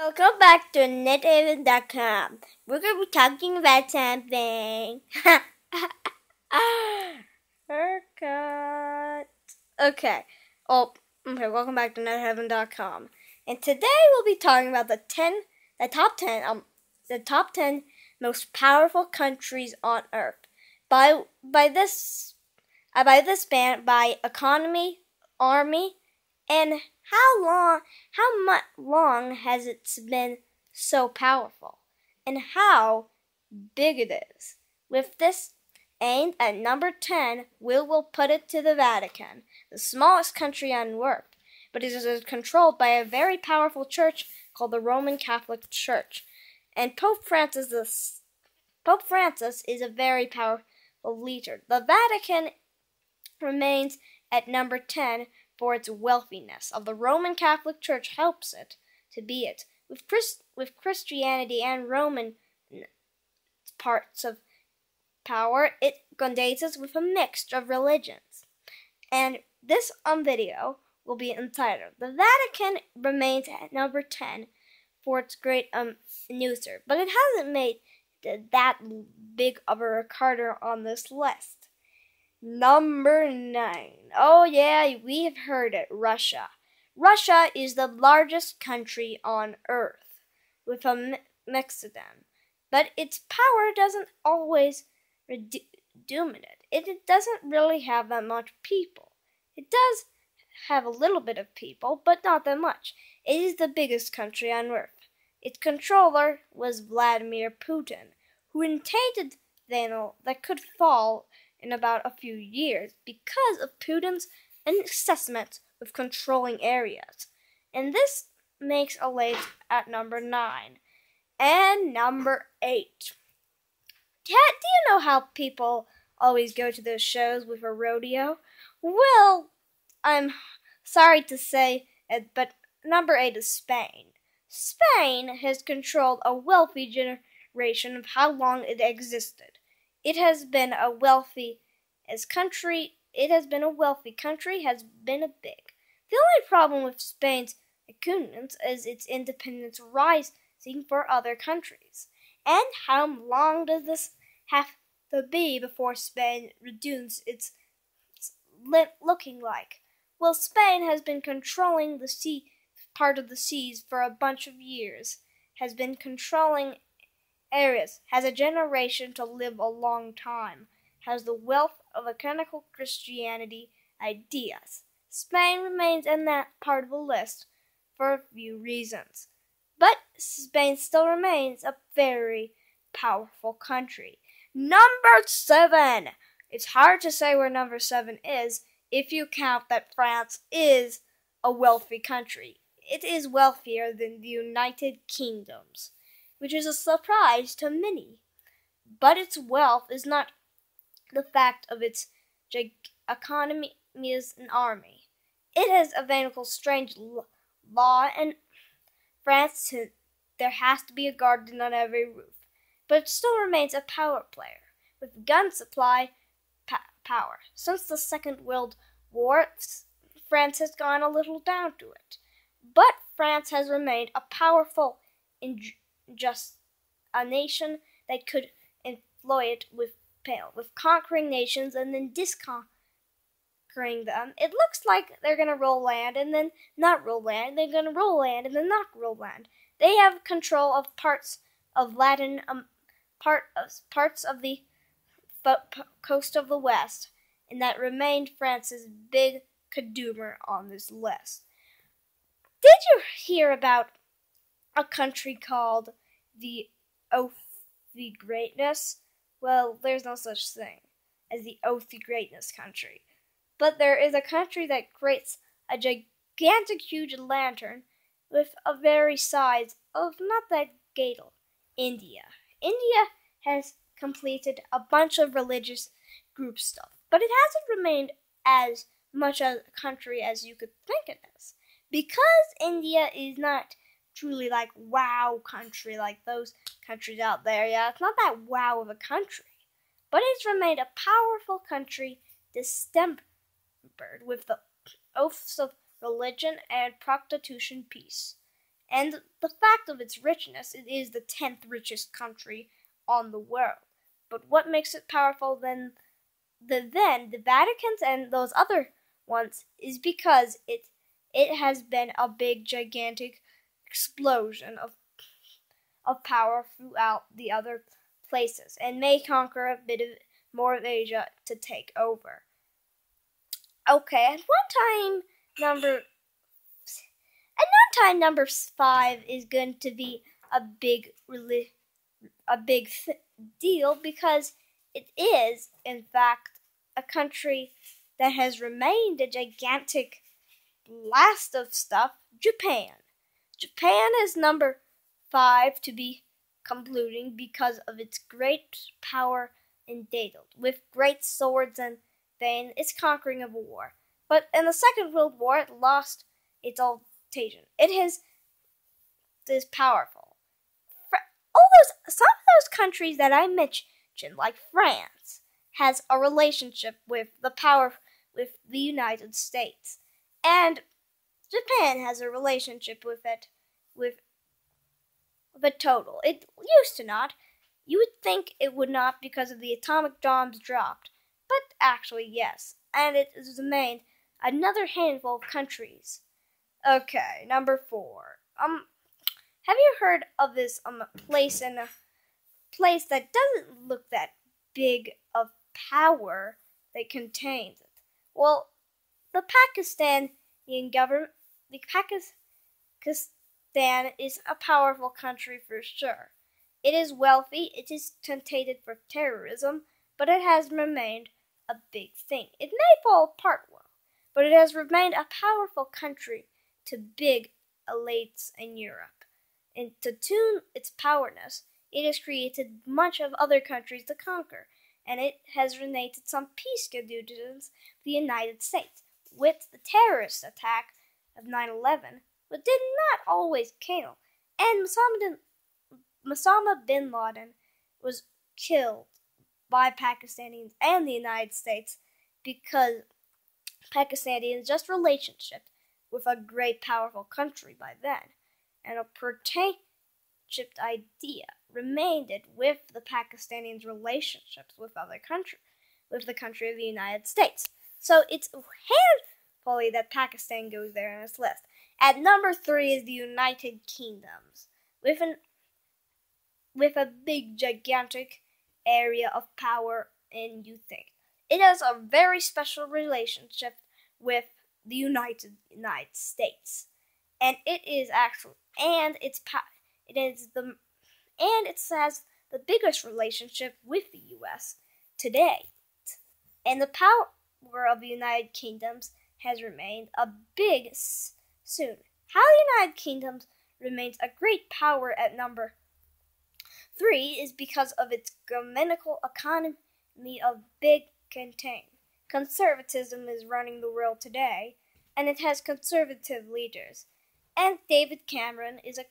Welcome back to NetHaven.com. We're going to be talking about something. Haircut. Okay. Welcome back to NetHaven.com. And today we'll be talking about the top 10 most powerful countries on Earth. By this span, by economy, army, and how long has it been so powerful, and how big it is. With this aimed at number 10, we will put it to the Vatican, the smallest country on Earth, but it is controlled by a very powerful church called the Roman Catholic Church. And Pope Francis is a very powerful leader. The Vatican remains at number 10 for its wealthiness of the Roman Catholic Church helps it to be it. With Christianity and Roman parts of power, it condenses with a mixture of religions. And this video will be entitled, "The Vatican Remains at Number 10 for its Great User," but it hasn't made that big of a record on this list. Number 9. Oh yeah, we have heard it. Russia. Russia is the largest country on Earth, with a mix of them. But its power doesn't always dominate. It doesn't really have that much people. It does have a little bit of people, but not that much. It is the biggest country on Earth. Its controller was Vladimir Putin, who intended that could fall in about a few years because of Putin's assessments with controlling areas. And this makes a late at number 9. And number 8. Do you know how people always go to those shows with a rodeo? Well, I'm sorry to say it, but number 8 is Spain. Spain has controlled a wealthy generation of how long it existed. It has been a wealthy country, has been a big. The only problem with Spain's independence is its independence rising for other countries. And how long does this have to be before Spain reduces its looking like? Well, Spain has been controlling the part of the seas for a bunch of years, has been controlling areas, has a generation to live a long time, has the wealth of a canonical Christianity ideas. Spain remains in that part of the list for a few reasons. But Spain still remains a very powerful country. Number 7! It's hard to say where number 7 is if you count that France is a wealthy country. It is wealthier than the United Kingdoms, which is a surprise to many. But its wealth is not the fact of its economy and army. It has a very strange law in France. There has to be a garden on every roof. But it still remains a power player, with gun supply power. Since the Second World War, France has gone a little down to it. But France has remained a powerful just a nation that could exploit with conquering nations and then disconquering them. It looks like they're gonna roll land and then not roll land. They're gonna roll land and then not roll land. They have control of parts of parts of the coast of the West, and that remained France's big consumer on this list. Did you hear about a country called the Oathly Greatness? Well, there's no such thing as the Oathly Greatness country. But there is a country that creates a gigantic huge lantern with a very size of not that gatal. India. India has completed a bunch of religious group stuff, but it hasn't remained as much a country as you could think it is. Because India is not truly like wow country like those countries out there. Yeah, it's not that wow of a country. But it's remained a powerful country distempered with the oaths of religion and prostitution peace. And the fact of its richness, it is the 10th richest country on the world. But what makes it powerful than the Vatican's and those other ones is because it has been a big gigantic explosion of power throughout the other places and may conquer a bit of more of Asia to take over. Okay, at one time number 5 is going to be a big deal because it is, in fact, a country that has remained a gigantic blast of stuff, Japan. Japan is number 5 to be concluding because of its great power and data. With great swords and vain, its conquering of a war. But in the Second World War, it lost its orientation. It is powerful. Some of those countries that I mentioned, like France, has a relationship with the United States, and Japan has a relationship with it, with the total. It used to not. You would think it would not because of the atomic bombs dropped, but actually yes, and it has remained another handful of countries. Okay, number 4. Have you heard of this place that doesn't look that big of power that contains it? Well, the Pakistani government, Pakistan is a powerful country for sure. It is wealthy, it is tainted for terrorism, but it has remained a big thing. It may fall apart well, but it has remained a powerful country to big elites in Europe. And to tune its powerness, it has created much of other countries to conquer, and it has related some peace duties to the United States. With the terrorist attack of 9/11, but did not always kill, and Osama bin Laden was killed by Pakistanis and the United States because Pakistanis just relationship with a great powerful country by then, and a partnership idea remained with the Pakistanis' relationships with other countries, with the country of the United States. So it's handfully that Pakistan goes there in this list. At number 3 is the United Kingdoms, with a big, gigantic area of power, and you think. It has a very special relationship with the United States, and it has the biggest relationship with the U.S. today, and the power of the United Kingdoms has remained a big soon. How the United Kingdom remains a great power at number 3 is because of its governmental economy of big contain. Conservatism is running the world today, and it has conservative leaders. And David Cameron is a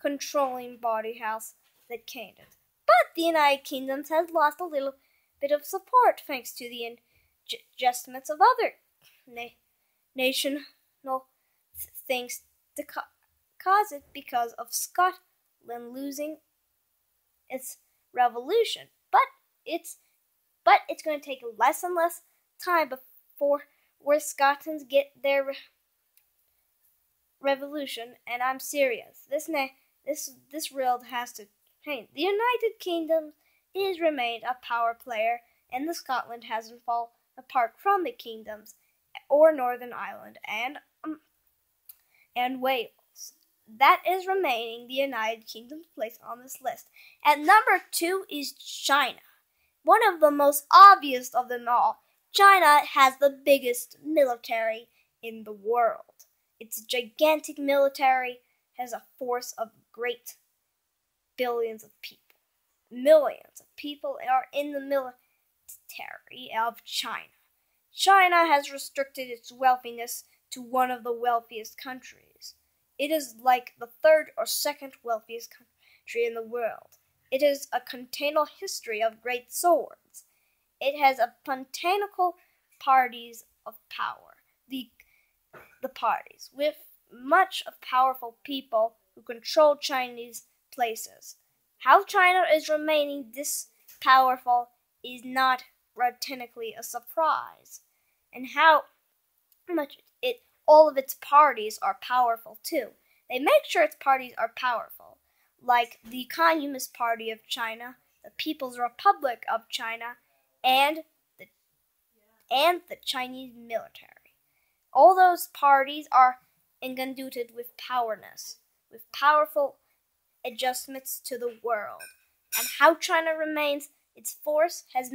controlling body house that can't it. But the United Kingdom has lost a little bit of support thanks to the adjustments of other national things to cause it because of Scotland losing its revolution. But it's going to take less and less time before Scots get their revolution, and I'm serious. This world has to change. The United Kingdom is remained a power player, and the Scotland hasn't fallen apart from the kingdoms or Northern Ireland and Wales. That is remaining the United Kingdom's place on this list. At number 2 is China. One of the most obvious of them all. China has the biggest military in the world. Its gigantic military has a force of great billions of people. Millions of people are in the military of China. China has restricted its wealthiness to one of the wealthiest countries. It is like the 3rd or 2nd wealthiest country in the world. It has a continual history of great swords. It has a botanical parties of power. The parties with much of powerful people who control Chinese places. How China is remaining this powerful is not technically a surprise, and how much all of its parties are powerful too. They make sure its parties are powerful, like the Communist Party of China, the People's Republic of China, and the Chinese military. All those parties are engendered with powerful adjustments to the world. And how China remains its force has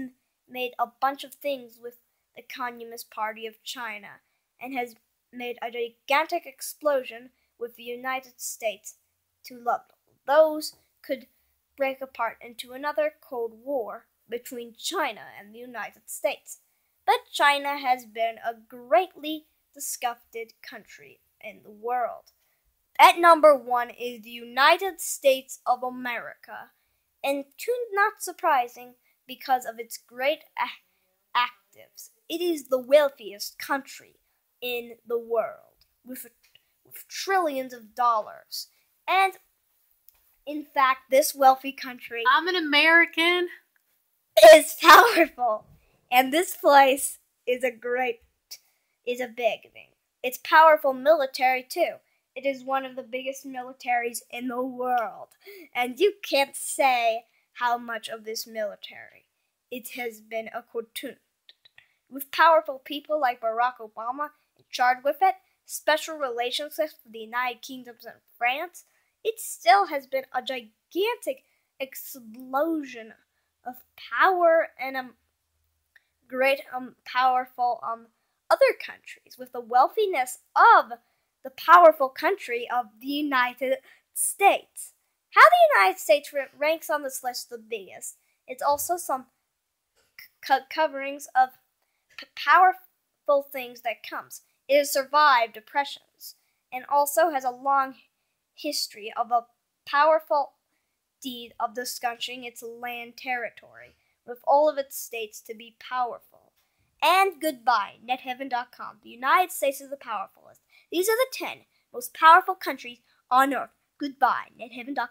made a bunch of things with the Communist Party of China, and has made a gigantic explosion with the United States to love. Those could break apart into another Cold War between China and the United States. But China has been a greatly disgusted country in the world. At number 1 is the United States of America, and not surprising because of its great actives. It is the wealthiest country in the world, with trillions of dollars. And in fact, this wealthy country, I'm an American, is powerful. And this place is a big thing. It's powerful military too. It is one of the biggest militaries in the world. And you can't say how much of this military it has been accustomed. With powerful people like Barack Obama in charge with it, special relationships with the United Kingdom and France, it still has been a gigantic explosion of power and great powerful other countries, with the wealthiness of the powerful country of the United States. How the United States ranks on this list the biggest, it's also some coverings of powerful things that comes. It has survived depressions, and also has a long history of a powerful deed of discussing its land territory, with all of its states to be powerful. And goodbye, netheaven.com. The United States is the powerfulest. These are the 10 most powerful countries on earth. Goodbye, netheaven.com.